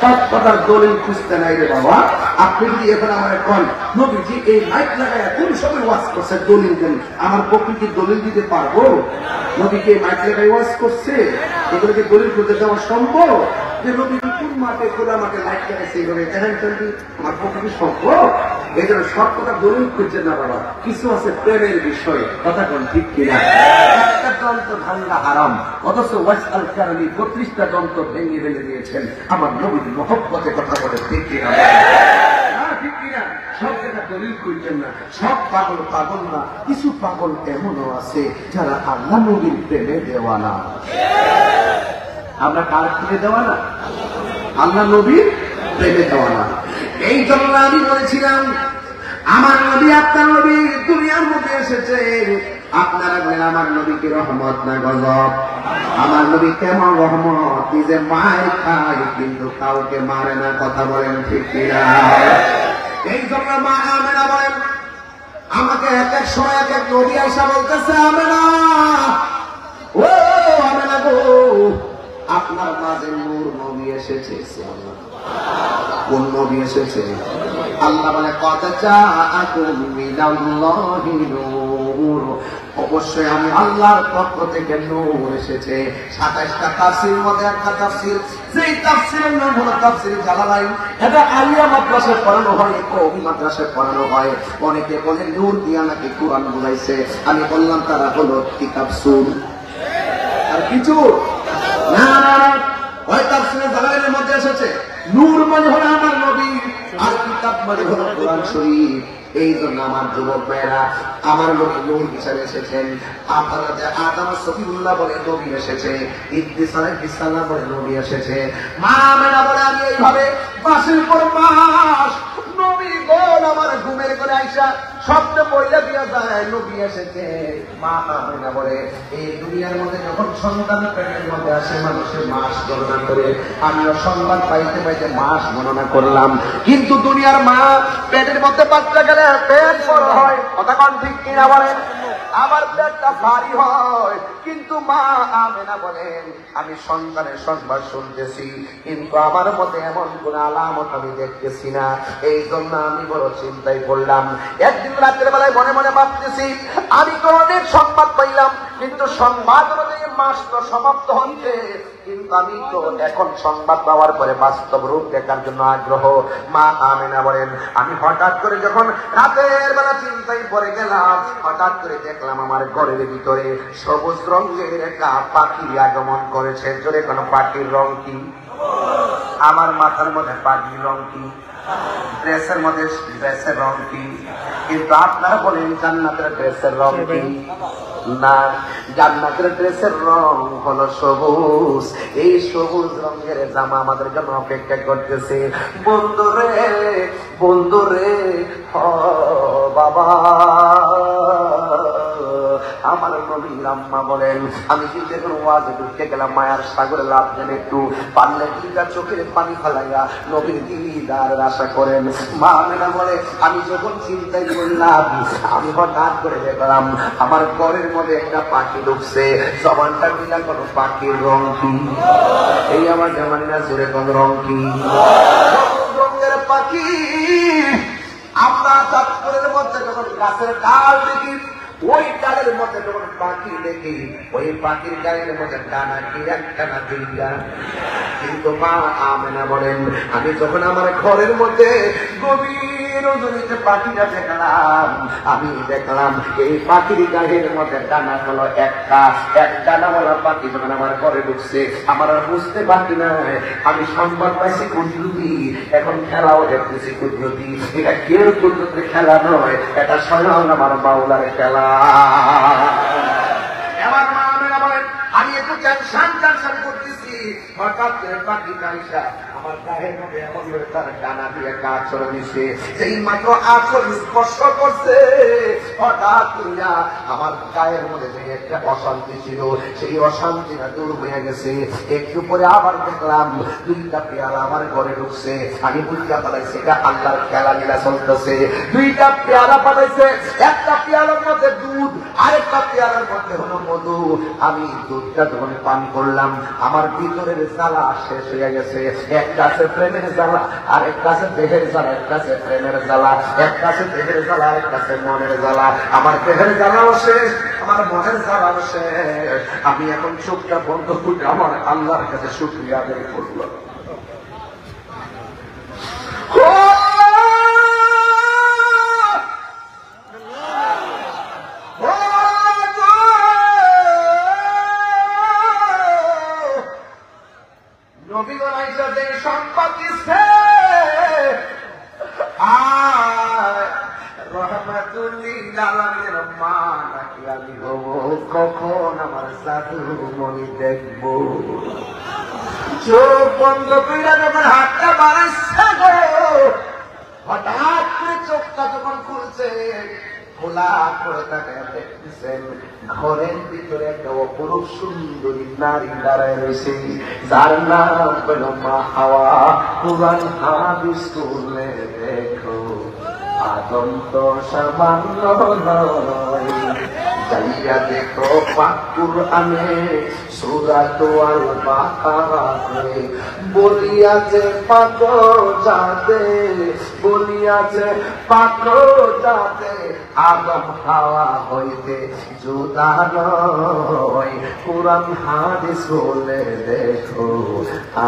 সব কথার দলিল খুঁজতে নাই রে বাবা। আপনি যদি এখন আমার কন নবীজি এই মাইক লাগায় কোন সময় ওয়াজ করছে দলিল দেন, আমার পক্ষে কি দলিল দিতে পারবো? নবীকে মাইক লাগায় ওয়াজ করছে, এগুলোকে দলিল করতে দেওয়া সম্ভব? যে নবী কোন মাঠে খোলা মাঠে লাইট লাগাইছে এইভাবে দেখেন চলবি, আমার পক্ষে কি সম্ভব? এই জন্য সব কথা দলিল খুঁজছেন না বাবা, কিছু আছে প্রেমের বিষয়ে, কথা কোন ঠিক কিনা? একটা যন্ত্র ভাঙ্গা হারাম, অথচ ওয়াইস আল কারণী 32টা যন্ত্র ভেঙে ফেলে দিয়েছেন আমার নবীর মহব্বতে, কথা বলে ঠিক কিনা? ঠিক কিনা? সব জায়গা দলিল খুঁজছেন না, সব পাগল পাগল না, কিছু পাগল এমনও আছে যারা আল্লাহ নবীর প্রেমে দেওয়ানা। আমরা কার প্রেমে দেওয়ানা? আল্লাহ নবীর প্রেমে দেওয়ানা। এই জন্য আমি বলেছিলাম আমার নবী আপনার নবী দুনিয়ার মধ্যে এসেছে, আপনারা বলেন আমার নবীকে রহমত না গজব? আমার নবী কেমন রহমত, নিজে মায়ের খায় কিন্তু কাউকে মারে না, কথা বলেন ঠিক কিনা? এই জন্য মা আমেনা বলেন আমাকে এক এক সময় এক এক নবী আইসা বলতেছে আমেনা, ও আমেনা গো আপনার মাঝে নূর নবী এসেছে। কোন নবী এসেছে? আল্লাহ বলে কত জাআকুম মিনাল্লাহি নূর, অবশ্যই আমি আল্লাহর পক্ষ থেকে নূর এসেছে। 27টা তাফসীরের মধ্যে একটা তাফসীর, যেই তাফসীরের নাম হলো তাফসীর জালালাইন, এটা আলিয়া মাদ্রাসায় পড়ানো হয়, কওমি মাদ্রাসায় পড়ানো হয়। অনেকে বলে নূর দিয়া নাকি কোরআন বুঝাইছে। আমি বললাম তারা হলো কিতাব সুর আর কিছু না, ওই তাফসীরে জালালাইনের মধ্যে এসেছে নূর মানে হলো আমার নবী, আর কিতাব মানে হলো কোরআন শরীফ। এই জন্য আমার যুবক ভাইয়েরা আমার নবী নূর হিসেবে এসেছেন। আপনারা যে আদম সফিউল্লাহ বলে নবী এসেছে, ইদ্রিস আলাইহিস সালাম বলে নবী এসেছে। মা আমেনা বলে আমি এইভাবে মাসের পর মাস নবী গোল আমার ঘুমের করে আইসা স্বপ্ন বইলা দিয়া যায় নবী এসেছে। মা আমেনা বলে এই দুনিয়ার মধ্যে যখন সন্তান পেটের মধ্যে আসে মানুষের মাস গণনা করে, আমিও সংবাদ পাইতে পাইতে মাস গণনা করলাম, কিন্তু দুনিয়ার মা পেটের মধ্যে বাচ্চা গেলে পেট বড় হয়, কথা কোন ঠিক কিনা বলেন? আমার পেটটা ভারী হয়, কিন্তু মা আমেনা বলেন আমি সন্তানের সংবাদ শুনতেছি কিন্তু আমার মধ্যে এমন কোন আলামত আমি দেখতেছি না। এই জন্য আমি বড় চিন্তায় পড়লাম। একদিন রাতের বেলায় মনে মনে ভাবতেছি আমি তো অনেক সংবাদ পাইলাম, কিন্তু সংবাদ অনুযায়ী মাস তো সমাপ্ত হচ্ছে, কিন্তু আমি তো এখন সংবাদ পাওয়ার পরে বাস্তব রূপ দেখার জন্য আগ্রহ। মা আমেনা বলেন আমি হঠাৎ করে যখন রাতের বেলা চিন্তায় পড়ে গেলাম, হঠাৎ করে দেখলাম আমার ঘরের ভিতরে সবুজ রঙের একটা পাখি আগমন করেছে। জোরে কোন পাখির রং কি? আমার মাথার মধ্যে পাখির রং কি? ড্রেসের মধ্যে ড্রেসের রং কি? কিন্তু আপনারা বলেন জান্নাতের ড্রেসের রং কি? না, জান্নাতের ড্রেসের রং হলো সবুজ। এই সবুজ রঙের জামা আমাদের জন্য অপেক্ষা করতেছে। বন্ধুরে বন্ধুরে ও বাবা, আমার নবীর আম্মা বলেন আমি কিন্তু এখন ওয়াজে ঢুকতে গেলাম মায়ার সাগরে লাভ দেন, একটু পারলে দুইটা চোখের পানি ফেলাইয়া নবীর দিদারের আশা করেন। মা আমেনা বলে আমি যখন চিন্তাই করলাম আমি হঠাৎ করে দেখলাম আমার ঘরের মধ্যে একটা পাখি ঢুকছে। জবানটা মিলা কোন পাখির রং কি? এই আমার জামানিনা জোরে কোন রং কি? রঙের পাখি। আমরা চাঁদপুরের মধ্যে যখন গাছের ডাল দেখি, ওই ডালের মধ্যে যখন পাখি দেখি, ওই পাখির গায়ের মধ্যে ডানা কি একটা না দুইটা। কিন্তু মা আমেনা বলেন আমি যখন আমার ঘরের মধ্যে গভীর রজনীতে পাখিটা দেখলাম, আমি দেখলাম এই পাখির গায়ের মধ্যে ডানা হলো একটা। এক ডানাওয়ালা পাখি যখন আমার ঘরে ঢুকছে আমার আর বুঝতে পারছি না। আমি সংবাদ পাইছি কুদরতি, এখন খেলাও দেখতেছি কুদরতি। এটা কেউ কুদরতের খেলা নয়, এটা স্বয়ং আমার মাওলার খেলা। আমার মা আমেনা বলেন আমি একটু টেনশন করতেছি, হঠাৎ করে পাখি কাইসা আমার গায়ের মধ্যে এমন করে তার ডানা দিয়ে একটা আঁচড় দিছে। এই মাত্র আঁচড় স্পর্শ করছে, হঠাৎ করিয়া আমার গায়ের মধ্যে যে একটা অশান্তি ছিল সেই অশান্তিটা দূর হয়ে গেছে। একটু পরে আবার দেখলাম দুইটা পেয়ালা আমার ঘরে ঢুকছে। আমি বুঝতে পারছি এটা আল্লাহর খেলা লীলা চলতেছে। দুইটা পেয়ালা পাঠাইছে, একটা পেয়ালার মধ্যে দুধ, আরেকটা পেয়ালার মধ্যে হলো মধু। আমি দুধটা যখন পান করলাম আমার ভিতরের জ্বালা শেষ হয়ে গেছে। একটা আছে প্রেমের জ্বালা, আর একটা আছে দেহের জ্বালা, একটা আছে প্রেমের জ্বালা, একটা আছে দেহের জ্বালা, আর একটা আছে মনের জ্বালা। আমার দেহের জ্বালাও শেষ, আমার মনের জ্বালাও শেষ। আমি এখন চোখটা বন্ধ করে আমার আল্লাহর কাছে শুকরিয়া আদায় করলাম। নবীগণ আইসা যে সম্পদ দিচ্ছে, রহমাতুল্লিল আলামিনের মা নাকি আমি হব, কখন আমার সাধু মনি দেখব। চোখ বন্ধ কইরা যখন হাতটা বাড়াচ্ছে গো, হঠাৎ করে চোখটা যখন খুলছে, খোলা করে তাকায় দেখতেছেন ঘরের ভিতরে একটা অপরূপ সুন্দরী নারী দাঁড়ায় রয়েছে, যার নাম হলো মা হাওয়া। কুরআন হাদিস খুলে দেখো, আদম তো সামান্য নয়। যাইয়া দেখো পাক কুরআনে সূরাত আল বাকারাতে বলিয়াছে পাক জাতে, বলিয়াছে পাক জাতে আদম হাওয়া হইতে জুদা নয়। কুরআন হাদিস বলে দেখো,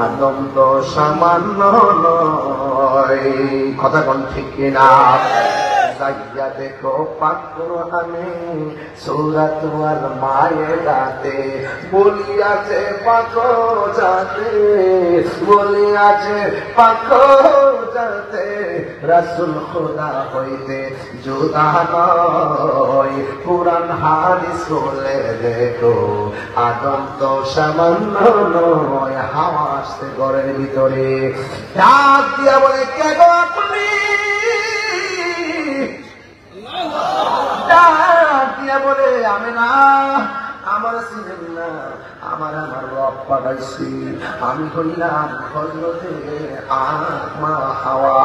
আদম তো সামান্য নয়। কথা কোন ঠিক কিনা? যাইয়া দেখো পাক কুরআনে সূরাত আল মায়েদাতে বলিয়াছে পাক জাতে, বলিয়াছে পাক জাতে রাসূল খোদা হইতে জুদা নয়। কুরআন হাদিস বলে দেখো, আদম তো সামান্য নয়। হাওয়া আসতে ঘরের ভিতরে, ডাক দিয়া বলে কে গো আপনি? ডাক দিয়া বলে আমি না, আমার ছিলেন না, আমার রব পাঠাইছি। আমি হইলাম হযরতে মা হাওয়া।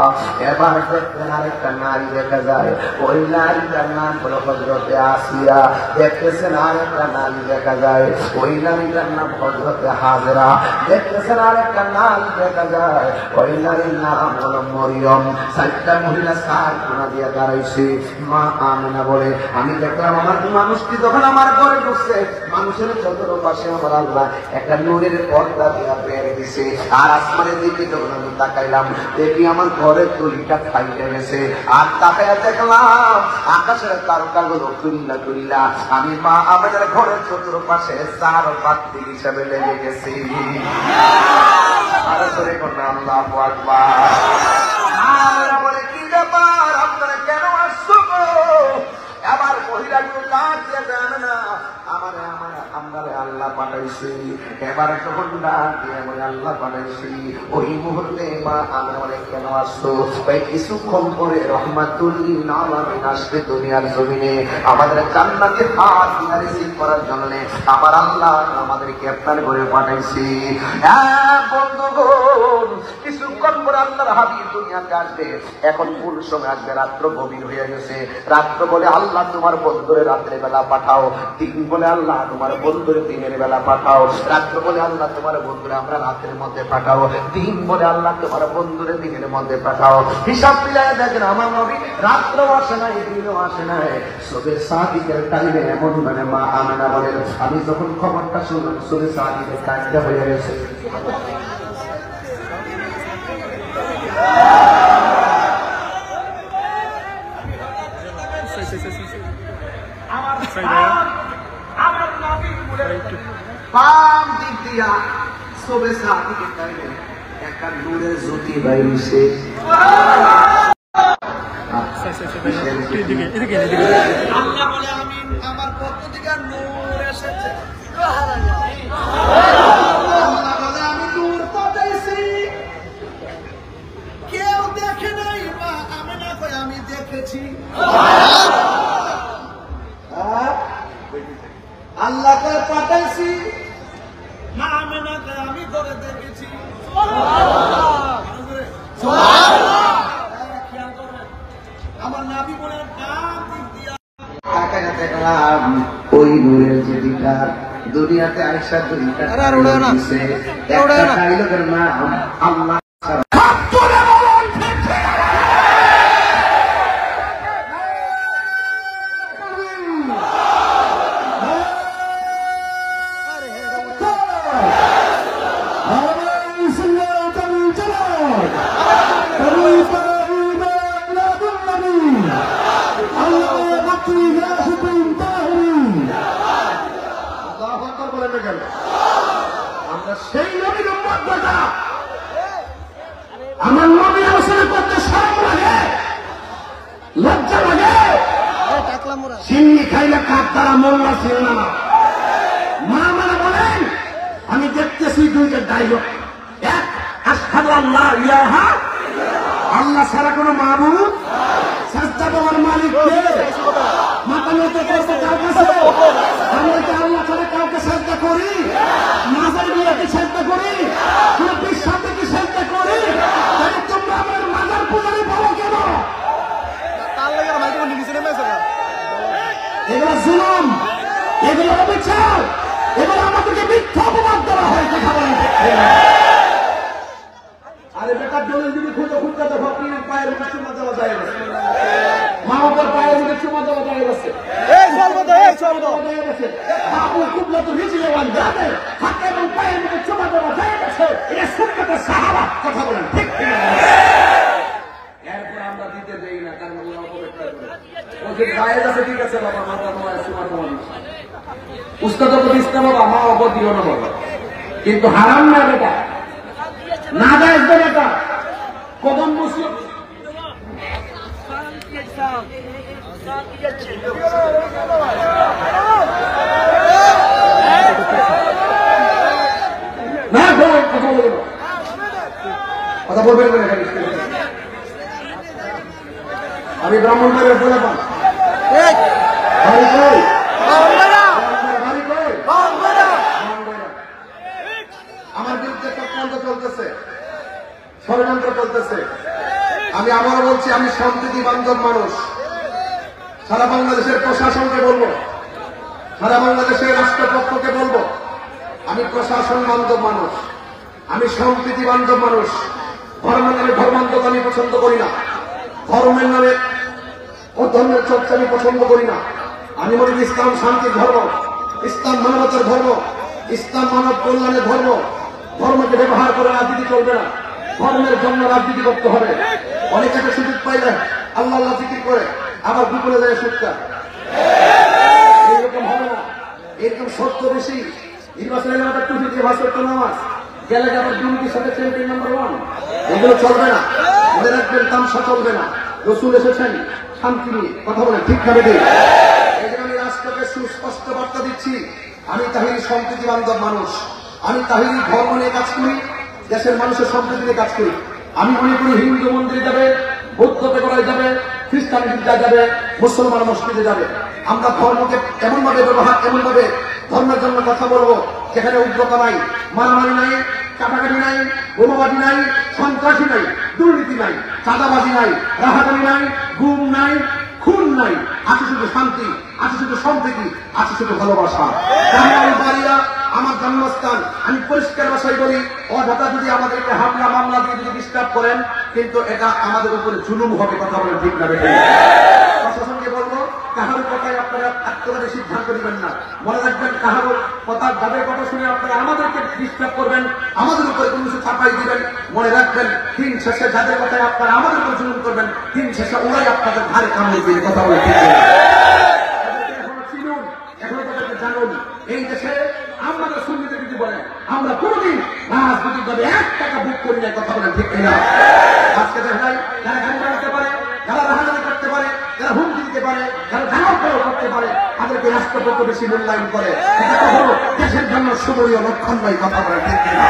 এবার দেখবেন আরেকটা নারী দেখা যায়, ওই নারীটার নাম হলো হযরতে আসিয়া। দেখতেছেন আরেকটা নারী দেখা যায়, ওই নারীটার নাম হযরতে হাজেরা। দেখতেছেন আরেকটা নারী দেখা যায়, ওই নারীর নাম হলো মরিয়ম। চারটা মহিলা চার কোনা দিয়ে দাঁড়াইছে। মা আমেনা বলে আমি দেখলাম আমার মানুষটি যখন আমার ঘরে ঢুকছে, মানুষের চতুর পাশে আমার আল্লাহ একটা নূরের পর্দা দিয়া পেরে দিছে। আর আসমানের দিকে যখন আমি তাকাইলাম, দেখি আমার ঘরের তলিটা ফাইটে গেছে। আর তাকাইয়া দেখলাম আকাশের তারকাগুলো টুল্লা টুল্লা। আমি মা আমাদের ঘরের চতুর পাশে চার পাত্রী হিসাবে লেগে গেছি। আর ধরে করলাম আল্লাহু আকবার। আমরা বলে কি ব্যাপার, আপনারা কেন আসছো? আবার মহিলাগুলো ডাক দিয়ে দেন না, আমারে আমারে আল্লাহ পাঠাইছি। এবার যখন ডাক দিয়ে আমারে আল্লাহ পাঠাইছি, ওই মুহূর্তে মা আমারে কেন আসছো? ভাই কিছুক্ষণ পরে রহমাতুল্লিল আলামিন আসবে দুনিয়ার জমিনে আমাদের জান্নাতে হাত দিয়ে রিসিভ করার জন্য। আমার আল্লাহ আমাদেরকে আপনার ঘরে পাঠাইছি। বন্ধুগণ, কিছুক্ষণ পরে আল্লাহর হাবিব দুনিয়াতে আসবে। এখন কোন সময় আসবে? রাত্র গভীর হয়ে গেছে। রাত্র বলে আল্লাহ তোমার বন্ধুরে রাত্রে বেলা পাঠাও, দিন বলে আল্লাহ তোমার বন্ধুরে দিনের বেলা পাঠাও, রাত্র বলে আল্লাহ তোমার বন্ধুরে আমরা রাতের মধ্যে পাঠাও, দিন বলে আল্লাহ তোমার বন্ধুরে দিনের মধ্যে পাঠাও। হিসাব মিলায় দেখেন আমার নবী রাত্র আসে নাই, দিনও আসে নাই। সবে সাদিকের টাইমে এমন মানে মা আমেনা বলেন, আমি যখন খবরটা শুনলাম সবে সাদিকের টাইমটা হয়ে গেছে। বাম দিক দিয়া সবে সাদিকের টাইমে একটা নূরের জ্যোতি বাইরেছে। আল্লাহ বলে আমি আমার পক্ষ থেকে নূর এসেছে। আল্লাহ বলে আমি নূর পাঠাইছি। কেউ দেখে নাই, মা আমেনা কই আমি দেখেছি। আল্লাহকে পাঠাইছি, মা আমেনাকে আমি করে দেখেছি। আমার নাবি বলে দেখলাম ওই নূরের যেদিটা দুনিয়াতে আয়েশা দুইটা ডায়লগের নাম আল্লাহ আমরা সেই নবীর উম্মত যারা আমার নবী আলোচনা করতে শরম লাগে, লজ্জা লাগে। চিংড়ি খাইলে কাপ দ্বারা মোল্লা ছিল না। মা মানে বলেন আমি দেখতেছি দুইটা ডায়লগ, এক আশহাদু আল্লাহ ইলাহা আল্লাহ ছাড়া কোনো মাবুদ, সাজদা দেওয়ার মালিক কে? মাথা নত করতে কার কাছে? আমরা কি আল্লাহ ছাড়া কাউকে সাজদা করি? মাজার গুলোকে সাজদা করি? কোনো বিশ্বাসে কি সাজদা করি? তাহলে তোমরা আমার মাজার পূজারি বলো কেন? এগুলো জুলুম, এগুলো অবিচার, এগুলো আমাদেরকে মিথ্যা অপবাদ দেওয়া হয়। কথা বলেন আরে বেকার দলিল যদি খুঁজে খুঁজতে তো ফকিরের পায়ের মধ্যে চুমা দেওয়া যায় না, মা বাবার পায়ের মধ্যে চুমা দেওয়া যায় গেছে, বাবু কুবলা তো রিজিলে ওয়ান যাবে হাতে এবং পায়ের মধ্যে চুমা দেওয়া যায় গেছে। এটা সুন্নতের সাহাবা। কথা বলেন ঠিক কিনা? এরপর আমরা দিতে দেই না, কারণ আমরা অপব্যক্ত করি। ওদের গায়ে আছে ঠিক আছে বাবা, মাথা তোমার চুমা দেওয়া উস্তাদ ইসলাম বাবা, মা অবদিও না বাবা, কিন্তু হারাম না বেটা, না যায় বেটা কদম মুসলিম না কথা বলবেন না। আমি ব্রাহ্মণ বাড়ির বলে পান আমার বিরুদ্ধে চক্রান্ত চলতেছে, ষড়যন্ত্র চলতেছে। আমি আবারও বলছি, আমি সম্প্রীতি বান্ধব মানুষ। সারা বাংলাদেশের প্রশাসনকে বলবো, সারা বাংলাদেশের রাষ্ট্রপক্ষকে বলবো, আমি প্রশাসন বান্ধব মানুষ, আমি সম্প্রীতি বান্ধব মানুষ। ধর্মের নামে ধর্মান্তর আমি পছন্দ করি না, ধর্মের নামে ও ধর্মের চর্চা আমি পছন্দ করি না। আমি মনে করি ইসলাম শান্তির ধর্ম, ইসলাম মানবতার ধর্ম, ইসলাম মানব কল্যাণের ধর্ম। ধর্মকে ব্যবহার করে রাজনীতি চলবে না, ধর্মের জন্য রাজনীতি করতে হবে। অনেক একটা সুযোগ পাইলে আল্লাহ আল্লাহ জিকির করে আবার দুপুরে যায় সুটকা, এইরকম হবে না। এরকম সত্য বেশি নির্বাচনের এলাকার টুপি দিয়ে ভাষণ নামাজ গেলে আবার দুর্নীতির সাথে চ্যাম্পিয়ন নাম্বার 1, এগুলো চলবে না। মনে রাখবেন তামসা চলবে না। রসুল এসেছেন শান্তি নিয়ে। কথা বলে ঠিক খাবে দিন। এই জন্য আমি রাষ্ট্রকে সুস্পষ্ট বার্তা দিচ্ছি, আমি তাহিরি সম্প্রীতি বান্ধব মানুষ, আমি তাহিরি ধর্ম নিয়ে কাজ করি, দেশের মানুষের সম্প্রীতি নিয়ে কাজ করি। আমি মনে করি হিন্দু মন্দিরে যাবে, বৌদ্ধ দেবরায় যাবে, খ্রিস্টান গির্জা যাবে, মুসলমান মসজিদে যাবে। আমরা ধর্মকে এমন ভাবে ব্যবহার, এমন ভাবে ধর্মের জন্য কথা বলবো যেখানে উগ্রতা নাই, মারামারি নাই, কাটাকাটি নাই, বোমাবাজি নাই, সন্ত্রাসী নাই, দুর্নীতি নাই, চাঁদাবাজি নাই, রাহাজানি নাই, গুম নাই, খুন নাই। আছে শুধু শান্তি, আছে শুধু সম্প্রীতি, আছে শুধু ভালোবাসা। আমার জন্মস্থান। আমি পরিষ্কার ভাষায় বলি, অযথা যদি আমাদেরকে হামলা মামলা দিয়ে যদি ডিস্টার্ব করেন, কিন্তু এটা আমাদের উপরে জুলুম হবে। কথা বলেন ঠিক না? প্রশাসনকে বলবো, কাহারোর কথায় আপনারা একেবারে সিদ্ধান্ত নেবেন না। মনে রাখবেন, কাহারোর কথা, যাদের কথা শুনে আপনারা আমাদেরকে ডিস্টার্ব করবেন, আমাদের উপরে কোনো কিছু চাপাই দিবেন, মনে রাখবেন দিন শেষে যাদের কথায় আপনারা আমাদের উপর জুলুম করবেন, দিন শেষে ওরাই আপনাদের ঘাড়ে কামড় দিবে। কথা বলে ঠিক না? এখনো চিনুন, এখনো তাদেরকে জানুন। এই দেশে আমাদের সুন্নিতে যদি বলেন, আমরা কোনদিন রাজনৈতিক ভাবে 1 টাকা বুক করি না। কথা বলেন ঠিক কিনা? আজকে দেখাই যারা গান বানাতে পারে, যারা রাহাজানি করতে পারে, যারা হুমকি দিতে পারে, যারা ধারণ করতে পারে, তাদেরকে রাষ্ট্রপক্ষ বেশি মূল্যায়ন করে। এটা কখনো দেশের জন্য শুভনীয় লক্ষণ নয়। কথা বলেন ঠিক কিনা?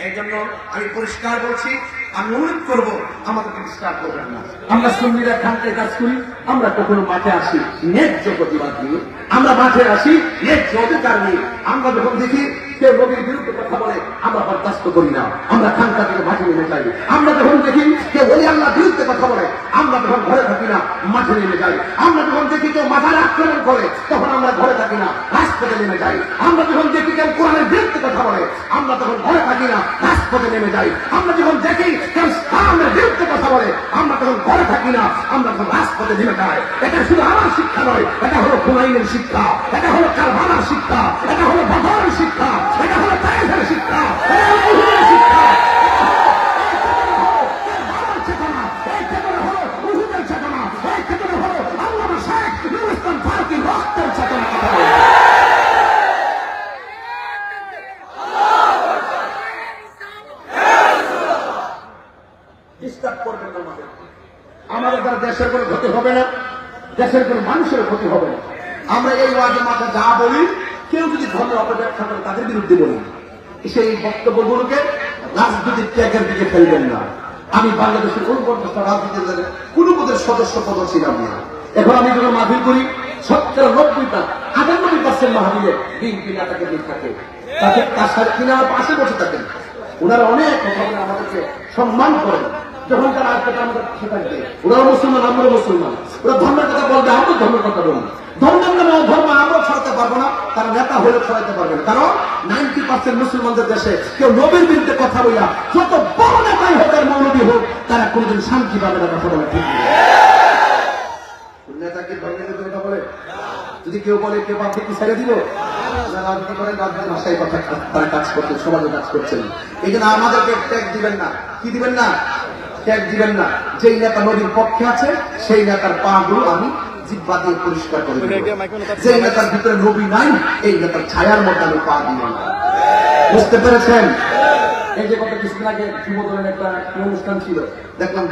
এই জন্য আমি পরিষ্কার বলছি, আমি অনুরোধ করবো আমাদেরকে ডিস্টার্ব করবেন না। আমরা সুন্নিরা খানকে কাজ করি, আমরা কখনো মাঠে আসি ন্যায্য প্রতিবাদ নিয়ে, আমরা মাঠে আসি ন্যায্য অধিকার নিয়ে। আমরা যখন দেখি কেউ নবীর বিরুদ্ধে কথা বলে, আমরা বরদাস্ত করি না, আমরা খানকা থেকে মাঠে নেমে যাই। আমরা যখন দেখি কেউ ওলি আল্লাহর বিরুদ্ধে কথা বলে, আমরা যখন ঘরে থাকি না, মাঠে নেমে যাই। আমরা যখন দেখি কেউ মাথার আক্রমণ করে, তখন আমরা ঘরে থাকি না, রাজপথে নেমে যাই। আমরা যখন দেখি কেউ কোরআনের বিরুদ্ধে কথা বলে, আমরা তখন ঘরে থাকি না, রাজপথে নেমে যাই। আমরা যখন দেখি কেউ ইসলামের বিরুদ্ধে কথা বলে, আমরা তখন ঘরে থাকি না, আমরা তখন রাজপথে নেমে যাই। এটা শুধু আমার শিক্ষা নয়, এটা হলো হুনাইনের শিক্ষা, এটা হলো কারবালার শিক্ষা, এটা হলো বদরের শিক্ষা, এটা হলো তায়েফের শিক্ষা, এটা হলো উহুদের শিক্ষা। আমাদের দ্বারা দেশের কোনো ক্ষতি হবে না, দেশের কোনো মানুষের ক্ষতি হবে না। আমরা এই ওয়াজে মাঠে যা বলি, কেউ যদি ধর্মের অপব্যাখ্যা করে তাদের বিরুদ্ধে বলি, সেই বক্তব্যগুলোকে রাজনৈতিক ত্যাগের দিকে ফেলবেন না। আমি বাংলাদেশের অনুপস্থ রাজনীতির কোন পদের সদস্য পদ ছিলাম না। এখন আমি যখন মাহফিল করি, 97% মাহফিলে বিএনপি নেতাকে দিক থাকে, তাকে তার সাথে তিনি আমার পাশে বসে থাকেন। ওনারা অনেক কথা বলে, আমাদেরকে সম্মান করেন। যখন তারা আসবে আমাদের পাশে থাকবে, ওরাও মুসলমান, আমরাও মুসলমান। ওরা ধর্মের কথা বলবে, আমরাও ধর্মের কথা বলবো। ধর্মের নামে ধর্ম আমরা ছড়াতে পারবো না, তারা নেতা হলে ছড়াতে পারবে না। কারণ 90% মুসলমানদের দেশে কেউ নবীর বিরুদ্ধে কথা বইয়া যত বড় নেতাই হোক আর মৌলবী হোক, তারা কোনদিন শান্তি পাবে না। কথা বলে ঠিক নেতা কি ধর্মের বিরুদ্ধে কথা বলে? যদি কেউ বলে কেউ বাপ কি ছেড়ে দিল, রাজনীতি করেন, রাজনীতির ভাষায় কথা তারা কাজ করছেন, সমাজে কাজ করছেন। এই জন্য আমাদেরকে ট্যাগ দিবেন না। কি দিবেন না? ট্যাগ দিবেন না। যেই নেতা নদীর পক্ষে আছে, সেই নেতার পা গুলো আমি জিব্বা দিয়ে পরিষ্কার করে দেব। যেই নেতার ভিতরে নবী নাই, এই নেতার ছায়ার মধ্যে আমি পা দিব না। বুঝতে পেরেছেন? এই যে কত কিছুদিন আগে যুব দলের একটা অনুষ্ঠান ছিল, দেখলাম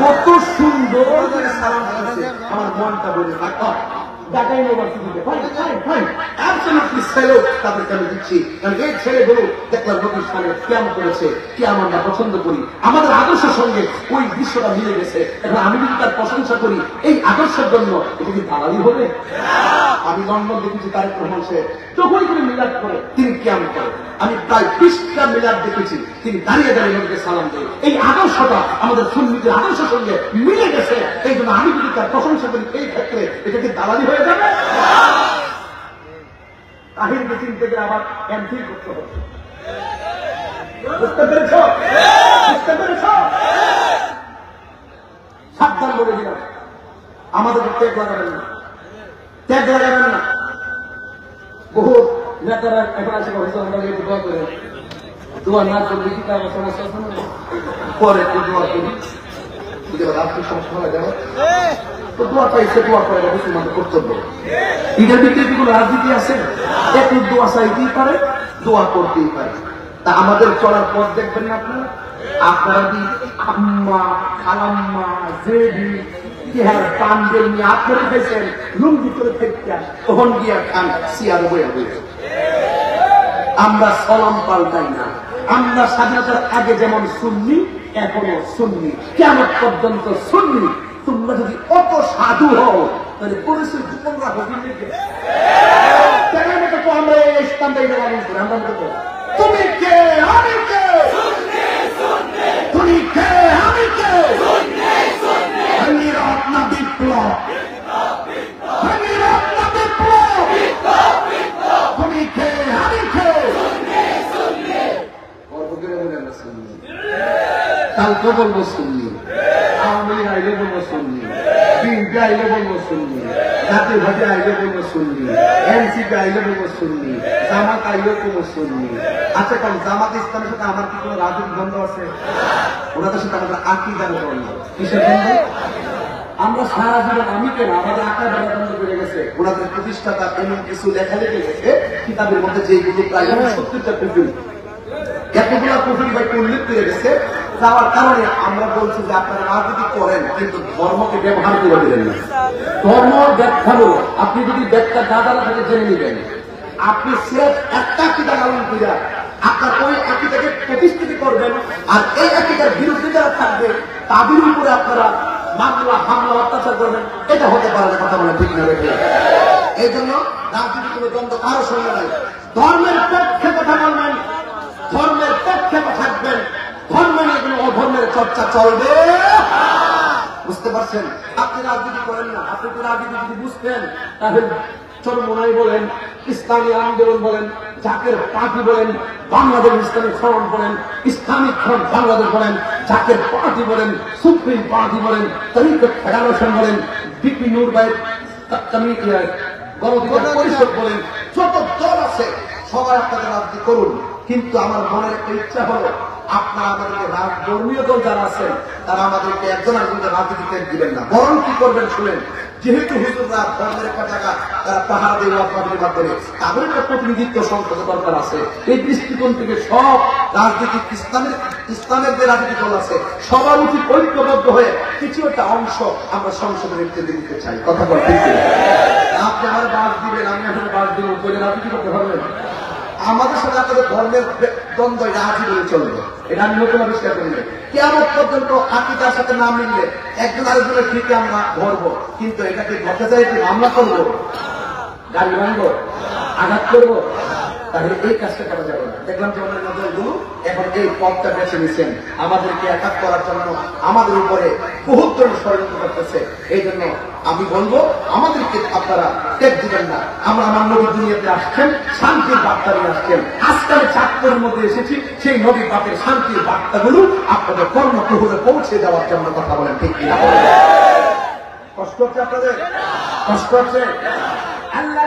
কত সুন্দর সালাম করছে, আমার মনটা বলে ঢাকা ইউনিভার্সিটিতে তাদেরকে আমি দিচ্ছি। কারণ এই ছেলেগুলো দেখলাম নবীর সামনে ক্যাম্প করেছে, কি আমরা পছন্দ করি, আমাদের আদর্শের সঙ্গে ওই দৃশ্যটা মিলে গেছে। এখন আমি যদি তার প্রশংসা করি এই আদর্শের জন্য, এটা কি দালালি হবে? আমি লন্ডন দেখেছি তারেক রহমান সাহেব যখনই তিনি মিলাদ করে, তিনি ক্যাম্প করে। আমি প্রায় 20টা মিলাদ দেখেছি, তিনি দাঁড়িয়ে দাঁড়িয়ে নবীকে সালাম দেয়। এই আদর্শটা আমাদের সুন্নিদের আদর্শের সঙ্গে মিলে গেছে। এই জন্য আমি যদি তার প্রশংসা করি এই ক্ষেত্রে, এটা কি দালালি হয়ে যাবে? তাহিরকে চিনতে গেলে আবার এমফিল করতে হবে। বুঝতে পেরেছ? বুঝতে পেরেছ? সাবধান বলে দিলাম, আমাদেরকে ত্যাগ লাগাবেন না, ত্যাগ লাগাবেন না। বহু নেতারা এখন আসে দোয়া করে, দোয়া না করলে কি আমার সমস্যা আছে না? পরে দোয়া করি, আপনি সমস্যা দেওয়া তো দোয়া চাইছে, দোয়া করে মুসলমানদের কর্তব্য। ঈদের ভিতরে কি কোনো রাজনীতি আছে? একটু দোয়া চাইতেই পারে, দোয়া করতেই পারে। তা আমাদের চলার পথ দেখবেন না আপনারা? আপনারা কি আম্মা, খালাম্মা, জেডি, পান্ডেল নিয়ে আপনারা খাইছেন, লুঙ্গি করে থেকে তখন গিয়া খান সিয়ার বইয়া বইয়া। আমরা সলাম পাল্টাই না। আমরা স্বাধীনতার আগে যেমন সুন্নি, এখনো সুন্নি, কিয়ামত পর্যন্ত সুন্নি। তোমরা যদি অত সাধু হও, তাহলে পরিচয় গোপন রাখো। আমরা ইসলামটা পালন করি। আমরা তুমি কে, আমি কে, তুমি কে, আমি কে, রত্না বিপ্লব, রত্না বিপ্লব, তুমি কে, আমি কে। কালকে বলবো সুন্নি, আওয়ামী আইলে বলবো সুন্নি, বিএনপি আইলে বলবো সুন্নি, জাতীয় পার্টি আইলে বলবো সুন্নি, এনসিপি আইলে বলবো সুন্নি, জামাত আইলে বলবো সুন্নি। আচ্ছা, কারণ জামাত ইসলামের সাথে আমার কি কোনো রাজনৈতিক দ্বন্দ্ব আছে? ওনাদের সাথে আমাদের আকিদার দ্বন্দ্ব। কিসের দ্বন্দ্ব? আমরা সারা জীবন, আমি কেন, আমাদের আকার দ্বন্দ্ব বেড়ে গেছে। ওনাদের প্রতিষ্ঠাতা এমন কিছু লেখালেখি গেছে কিতাবের মধ্যে, যেগুলো প্রায় 70টা কুফরি, এতগুলা কুফরি ভাই উল্লেখ করে গেছে। যাওয়ার কারণে আমরা বলছি যে আপনারা রাজনীতি করেন, কিন্তু ধর্মকে ব্যবহার করে দিলেন না। ধর্ম ব্যাখ্যা হল, আপনি যদি ব্যাখ্যা দাদারা থেকে জেনে নেবেন, আপনি সিরাজ একটা আকিদা লালন কইরা আপনার ওই আকিদাকে প্রতিষ্ঠিত করবেন, আর এই আকিদার বিরুদ্ধে যারা থাকবে তাদের উপরে আপনারা মামলা, হামলা, অত্যাচার করবেন। এটা হতে পারে না। কথা বলে ঠিক না রেখে, এই জন্য রাজনীতি কোনো দ্বন্দ্ব কারো সঙ্গে নাই। ধর্মের পক্ষে কথা বলবেন, ধর্মের পক্ষে থাকবেন, ধর্ম নিয়ে কোনো অধর্মের চর্চা চলবে। বুঝতে পারছেন? আপনি রাজনীতি করেন না, আপনি তো রাজনীতি যদি বুঝতেন তাহলে চরমোনাই বলেন, ইসলামী আন্দোলন বলেন, জাকের পার্টি বলেন, বাংলাদেশ ইসলামিক ফ্রন্ট বলেন, ইসলামিক ফ্রন্ট বাংলাদেশ বলেন, জাকের পার্টি বলেন, সুপ্রিম পার্টি বলেন, তরিকত ফেডারেশন বলেন, বিপি নূর ভাই গণঅধিকার পরিষদ বলেন, যত দল আছে সবাই আপনাদের রাজনীতি করুন। কিন্তু আমার মনের একটা ইচ্ছা হলো আপনারা আমাদেরকে ধর্মীয় দল যারা আছেন তারা আমাদেরকে একজন আরেকজনকে রাজনীতিতে দিবেন না, বরং কি করবেন শুনেন। যেহেতু হুজুররা ধর্মের পতাকা তারা পাহাড় দিয়ে ওয়াজের মাধ্যমে তাদের একটা প্রতিনিধিত্ব সংসদে দরকার আছে। এই দৃষ্টিকোণ থেকে সব রাজনীতি ইসলামের যে রাজনীতি দল আছে সবার উচিত ঐক্যবদ্ধ হয়ে কিছু একটা অংশ আমরা সংসদে নেতৃত্বে দিতে চাই। কথা বলতে আপনি আমার বাস দিবেন, আমি আসলে বাস দিব, বলে রাজনীতি করতে পারবেন? আমাদের সাথে আপনাদের ধর্মের দ্বন্দ্ব এটা আজই বলে চলবে, এটা আমি নতুন আবিষ্কার করলে কেমন পর্যন্ত আকিদার সাথে না মিললে একজন আরেকজনের ঠিকই আমরা ধরবো, কিন্তু এটাকে ঘটে যায় যে আমরা করবো, গাড়ি ভাঙবো, আঘাত করবো, তাহলে এই কাজটা করা যাবে না। দেখলাম যে আমাদের নজরগুলো এখন এই পথটা বেছে নিচ্ছেন আমাদেরকে একাত করার জন্য, আমাদের উপরে বহুত ধরনের ষড়যন্ত্র করতেছে। এই জন্য আমি বলবো আমাদেরকে আপনারা টেক দিবেন না। আমরা আমার নবী দুনিয়াতে আসছেন, শান্তির বার্তা নিয়ে আসছেন। আজকাল চাঁদপুরের মধ্যে এসেছি সেই নবী বাপের শান্তির বার্তাগুলো আপনাদের কর্মপ্রহরে পৌঁছে দেওয়ার জন্য কথা বলেন, ঠিক কিনা? কষ্ট হচ্ছে আপনাদের? কষ্ট হচ্ছে? আল্লাহ